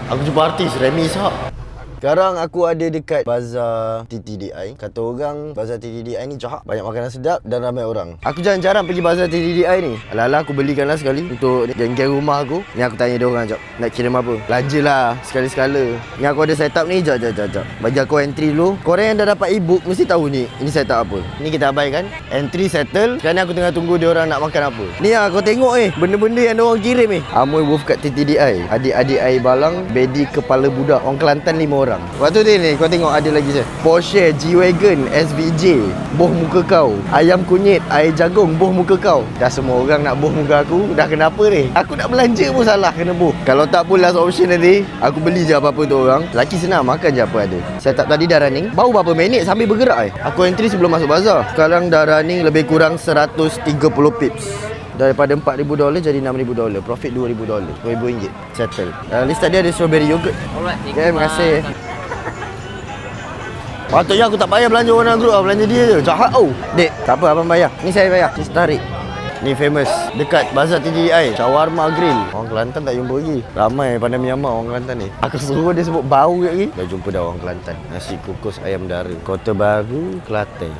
Aku jumpa artis Remy Ishak. Sekarang aku ada dekat Bazar TTDI. Kata orang Bazar TTDI ni jahat, banyak makanan sedap dan ramai orang. Aku jarang-jarang pergi Bazar TTDI ni. Alah-alah aku belikanlah sekali untuk geng-geng rumah aku. Ni aku tanya dia orang jap, nak kirim apa? Belanja lah sekali-sekala. Ni aku ada setup ni, jap. Bagi aku entry dulu. Korang yang dah dapat e-book mesti tahu ni ini setup apa. Ni kita abaikan. Entry settle. Sekarang ni aku tengah tunggu dia orang nak makan apa. Ni lah kau tengok benda-benda yang dia orang kirim Amoy Wolf kat TTDI. Adik-adik air balang, bedi kepala budak. Orang Kelantan 5 orang. Lepas tu ni kau tengok ada lagi je. Porsche, G-Wagon, SVJ, boh muka kau. Ayam kunyit, air jagung, boh muka kau. Dah semua orang nak boh muka aku. Dah kenapa ni? Aku nak belanja pun salah kena boh. Kalau tak pun last option nanti aku beli je apa-apa tu orang. Laki senang, makan je apa ada. Setup tadi dah running. Baru berapa minit sambil bergerak Aku entry sebelum masuk bazar. Sekarang dah running lebih kurang 130 pips. Daripada $4,000 jadi $6,000. Profit $2,000. RM2,000 settle. List tadi ada strawberry yogurt. Alright, Okay, terima kasih. Patutnya aku tak payah belanja warna group belanja dia je. Jahat Dek, tak apa abang bayar. Ni saya bayar. Ni tarik. Ni famous dekat Bazar TTDI, Shawarma Grill. Orang Kelantan tak jumpa lagi. Ramai pandai Myanmar orang Kelantan ni. Aku suruh dia sebut bau lagi. Dah jumpa dah orang Kelantan. Nasi kukus ayam dara, Kota Baru, Kelantan.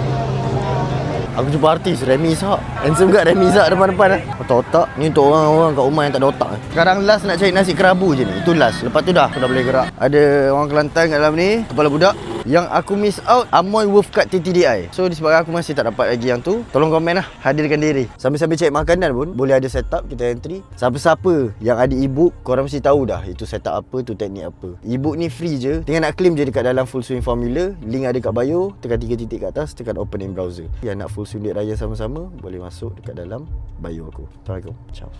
Aku jumpa artis Remy Ishak. Handsome kat Remy Ishak depan-depan Otak-otak. Ni untuk orang-orang kat rumah yang tak ada otak Sekarang last nak cari nasi kerabu je ni. Itu last. Lepas tu dah aku dah boleh gerak. Ada orang Kelantan kat dalam ni, kepala budak. Yang aku miss out, Amoy Wolf kat TTDI. So disebabkan aku masih tak dapat lagi yang tu, tolong komen lah, hadirkan diri. Sambil-sambil cek makanan pun boleh ada setup, kita entry. Siapa-siapa yang ada e-book, korang mesti tahu dah itu setup apa, tu teknik apa. E-book ni free je. Tinggal nak claim je dekat dalam Full Swing Formula. Link ada kat bio. Tekan 3 titik kat atas, tekan open in browser. Yang nak Full Swing Duit Raya sama-sama, boleh masuk dekat dalam bio aku. Assalamualaikum. Ciao.